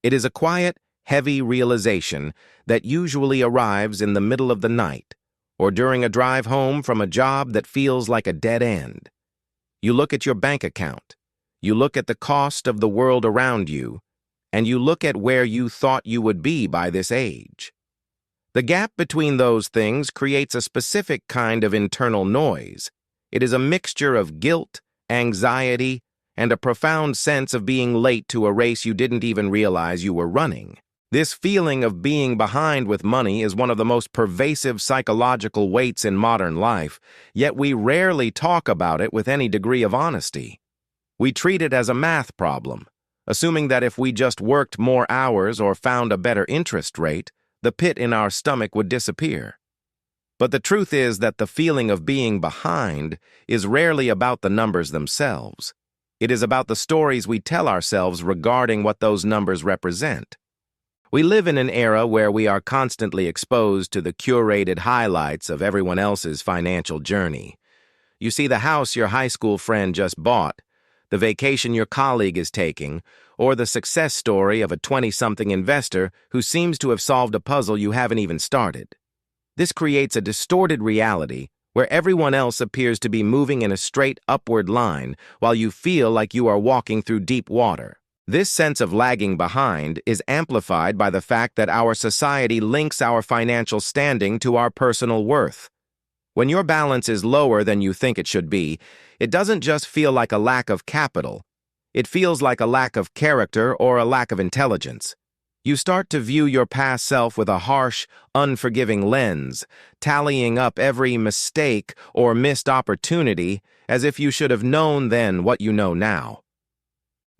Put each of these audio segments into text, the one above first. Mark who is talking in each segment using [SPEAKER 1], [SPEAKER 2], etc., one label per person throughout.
[SPEAKER 1] It is a quiet, heavy realization that usually arrives in the middle of the night or during a drive home from a job that feels like a dead end. You look at your bank account, you look at the cost of the world around you, and you look at where you thought you would be by this age. The gap between those things creates a specific kind of internal noise. It is a mixture of guilt, anxiety, and a profound sense of being late to a race you didn't even realize you were running. This feeling of being behind with money is one of the most pervasive psychological weights in modern life, yet we rarely talk about it with any degree of honesty. We treat it as a math problem, assuming that if we just worked more hours or found a better interest rate, the pit in our stomach would disappear. But the truth is that the feeling of being behind is rarely about the numbers themselves. It is about the stories we tell ourselves regarding what those numbers represent. We live in an era where we are constantly exposed to the curated highlights of everyone else's financial journey. You see the house your high school friend just bought, the vacation your colleague is taking, or the success story of a 20-something investor who seems to have solved a puzzle you haven't even started. This creates a distorted reality where everyone else appears to be moving in a straight upward line while you feel like you are walking through deep water. This sense of lagging behind is amplified by the fact that our society links our financial standing to our personal worth. When your balance is lower than you think it should be, it doesn't just feel like a lack of capital. It feels like a lack of character or a lack of intelligence. You start to view your past self with a harsh, unforgiving lens, tallying up every mistake or missed opportunity as if you should have known then what you know now.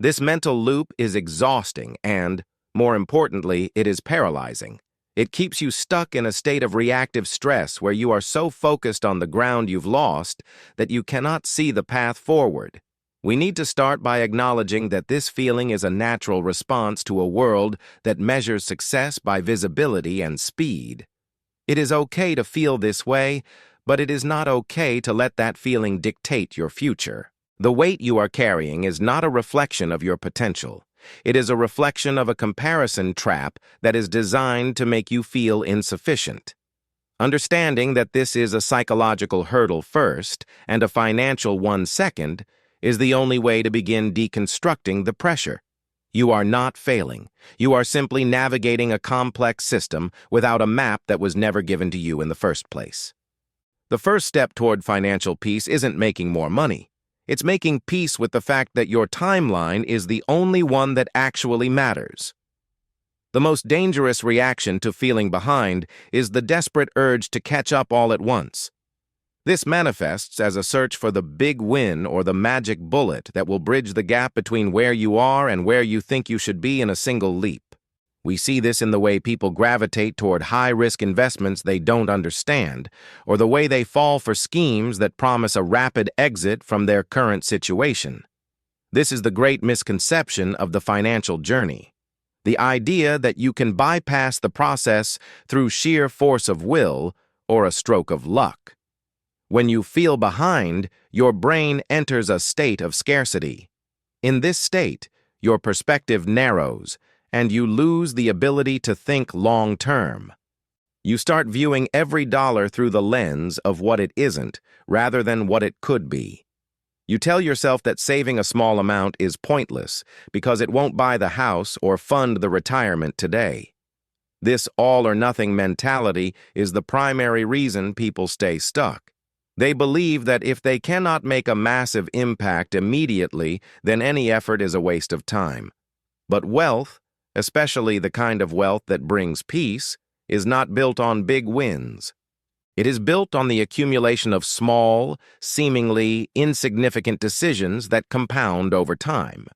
[SPEAKER 1] This mental loop is exhausting and, more importantly, it is paralyzing. It keeps you stuck in a state of reactive stress where you are so focused on the ground you've lost that you cannot see the path forward. We need to start by acknowledging that this feeling is a natural response to a world that measures success by visibility and speed. It is okay to feel this way, but it is not okay to let that feeling dictate your future. The weight you are carrying is not a reflection of your potential. It is a reflection of a comparison trap that is designed to make you feel insufficient. Understanding that this is a psychological hurdle first and a financial one second is the only way to begin deconstructing the pressure. You are not failing. You are simply navigating a complex system without a map that was never given to you in the first place. The first step toward financial peace isn't making more money. It's making peace with the fact that your timeline is the only one that actually matters. The most dangerous reaction to feeling behind is the desperate urge to catch up all at once. This manifests as a search for the big win or the magic bullet that will bridge the gap between where you are and where you think you should be in a single leap. We see this in the way people gravitate toward high-risk investments they don't understand, or the way they fall for schemes that promise a rapid exit from their current situation. This is the great misconception of the financial journey. The idea that you can bypass the process through sheer force of will or a stroke of luck. When you feel behind, your brain enters a state of scarcity. In this state, your perspective narrows, and you lose the ability to think long-term. You start viewing every dollar through the lens of what it isn't, rather than what it could be. You tell yourself that saving a small amount is pointless because it won't buy the house or fund the retirement today. This all-or-nothing mentality is the primary reason people stay stuck. They believe that if they cannot make a massive impact immediately, then any effort is a waste of time. But wealth, especially the kind of wealth that brings peace, is not built on big wins. It is built on the accumulation of small, seemingly insignificant decisions that compound over time.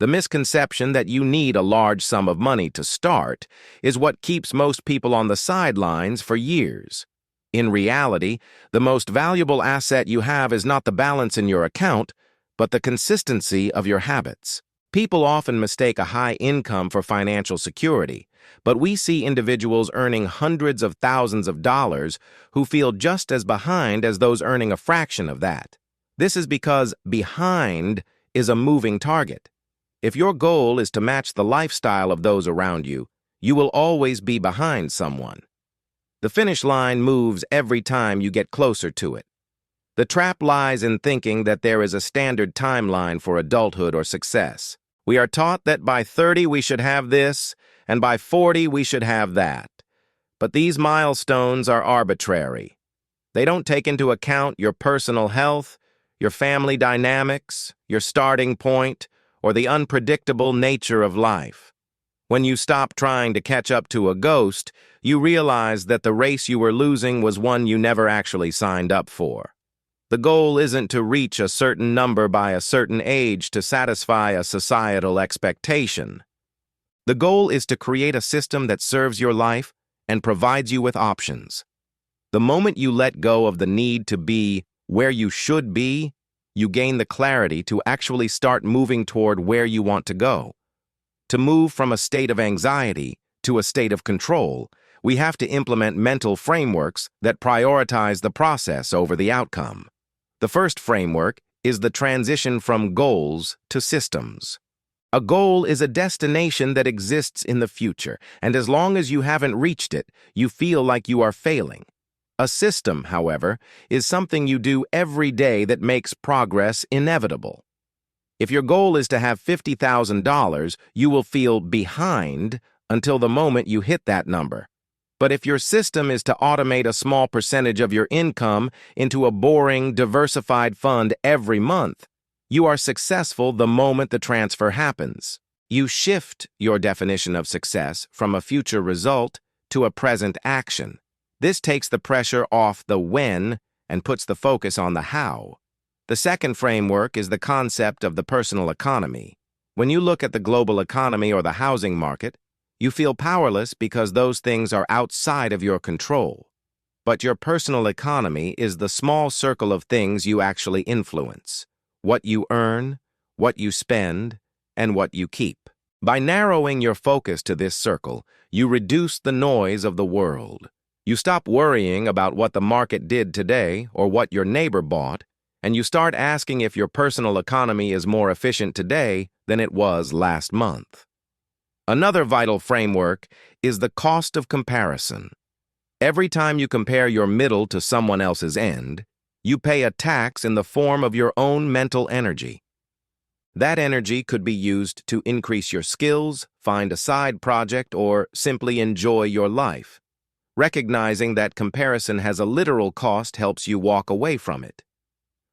[SPEAKER 1] The misconception that you need a large sum of money to start is what keeps most people on the sidelines for years. In reality, the most valuable asset you have is not the balance in your account, but the consistency of your habits. People often mistake a high income for financial security, but we see individuals earning hundreds of thousands of dollars who feel just as behind as those earning a fraction of that. This is because behind is a moving target. If your goal is to match the lifestyle of those around you, you will always be behind someone. The finish line moves every time you get closer to it. The trap lies in thinking that there is a standard timeline for adulthood or success. We are taught that by 30 we should have this, and by 40 we should have that. But these milestones are arbitrary. They don't take into account your personal health, your family dynamics, your starting point, or the unpredictable nature of life. When you stop trying to catch up to a ghost, you realize that the race you were losing was one you never actually signed up for. The goal isn't to reach a certain number by a certain age to satisfy a societal expectation. The goal is to create a system that serves your life and provides you with options. The moment you let go of the need to be where you should be, you gain the clarity to actually start moving toward where you want to go. To move from a state of anxiety to a state of control, we have to implement mental frameworks that prioritize the process over the outcome. The first framework is the transition from goals to systems. A goal is a destination that exists in the future, and as long as you haven't reached it, you feel like you are failing. A system, however, is something you do every day that makes progress inevitable. If your goal is to have $50,000, you will feel behind until the moment you hit that number. But if your system is to automate a small percentage of your income into a boring, diversified fund every month, you are successful the moment the transfer happens. You shift your definition of success from a future result to a present action. This takes the pressure off the when and puts the focus on the how. The second framework is the concept of the personal economy. When you look at the global economy or the housing market, you feel powerless because those things are outside of your control. But your personal economy is the small circle of things you actually influence: what you earn, what you spend, and what you keep. By narrowing your focus to this circle, you reduce the noise of the world. You stop worrying about what the market did today or what your neighbor bought, and you start asking if your personal economy is more efficient today than it was last month. Another vital framework is the cost of comparison. Every time you compare your middle to someone else's end, you pay a tax in the form of your own mental energy. That energy could be used to increase your skills, find a side project, or simply enjoy your life. Recognizing that comparison has a literal cost helps you walk away from it.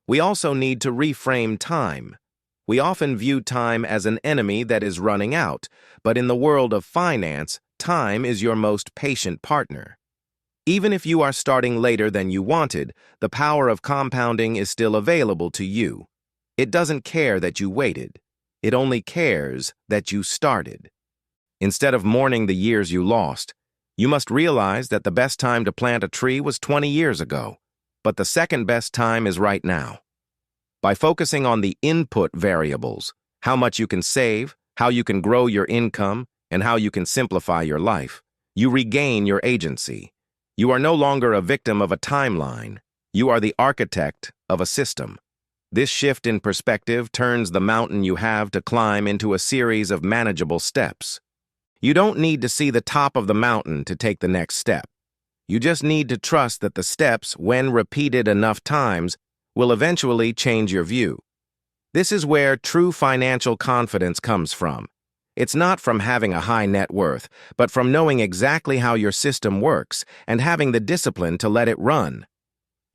[SPEAKER 1] We also need to reframe time. We often view time as an enemy that is running out, but in the world of finance, time is your most patient partner. Even if you are starting later than you wanted, the power of compounding is still available to you. It doesn't care that you waited. It only cares that you started. Instead of mourning the years you lost, you must realize that the best time to plant a tree was 20 years ago, but the second best time is right now. By focusing on the input variables, how much you can save, how you can grow your income, and how you can simplify your life, you regain your agency. You are no longer a victim of a timeline. You are the architect of a system. This shift in perspective turns the mountain you have to climb into a series of manageable steps. You don't need to see the top of the mountain to take the next step. You just need to trust that the steps, when repeated enough times, will eventually change your view. This is where true financial confidence comes from. It's not from having a high net worth, but from knowing exactly how your system works and having the discipline to let it run.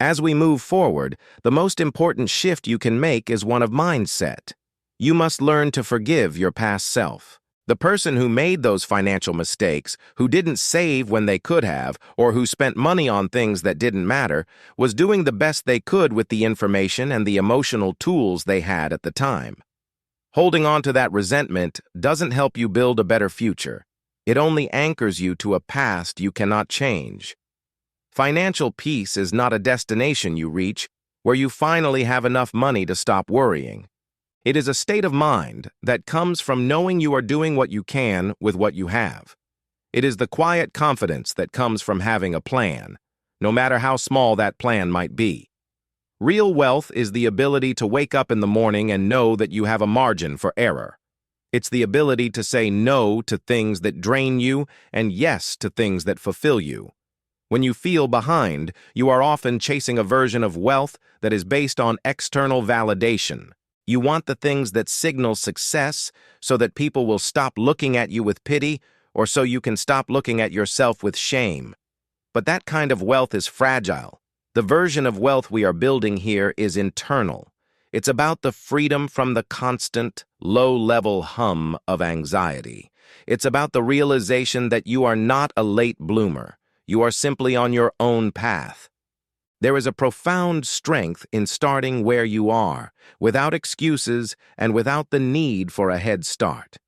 [SPEAKER 1] As we move forward, the most important shift you can make is one of mindset. You must learn to forgive your past self. The person who made those financial mistakes, who didn't save when they could have, or who spent money on things that didn't matter, was doing the best they could with the information and the emotional tools they had at the time. Holding on to that resentment doesn't help you build a better future. It only anchors you to a past you cannot change. Financial peace is not a destination you reach where you finally have enough money to stop worrying. It is a state of mind that comes from knowing you are doing what you can with what you have. It is the quiet confidence that comes from having a plan, no matter how small that plan might be. Real wealth is the ability to wake up in the morning and know that you have a margin for error. It's the ability to say no to things that drain you and yes to things that fulfill you. When you feel behind, you are often chasing a version of wealth that is based on external validation. You want the things that signal success so that people will stop looking at you with pity or so you can stop looking at yourself with shame. But that kind of wealth is fragile. The version of wealth we are building here is internal. It's about the freedom from the constant, low-level hum of anxiety. It's about the realization that you are not a late bloomer. You are simply on your own path. There is a profound strength in starting where you are, without excuses and without the need for a head start.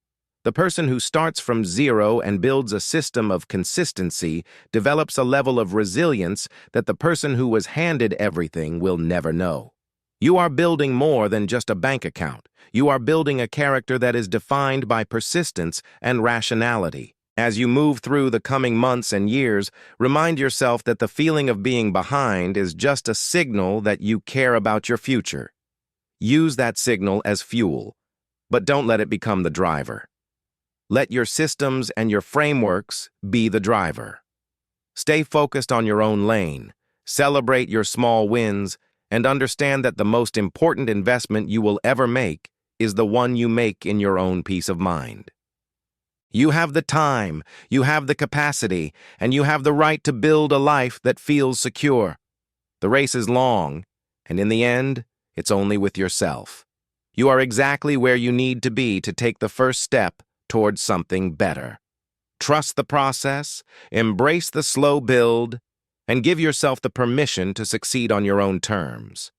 [SPEAKER 1] The person who starts from zero and builds a system of consistency develops a level of resilience that the person who was handed everything will never know. You are building more than just a bank account. You are building a character that is defined by persistence and rationality. As you move through the coming months and years, remind yourself that the feeling of being behind is just a signal that you care about your future. Use that signal as fuel, but don't let it become the driver. Let your systems and your frameworks be the driver. Stay focused on your own lane, celebrate your small wins, and understand that the most important investment you will ever make is the one you make in your own peace of mind. You have the time, you have the capacity, and you have the right to build a life that feels secure. The race is long, and in the end, it's only with yourself. You are exactly where you need to be to take the first step towards something better. Trust the process, embrace the slow build, and give yourself the permission to succeed on your own terms.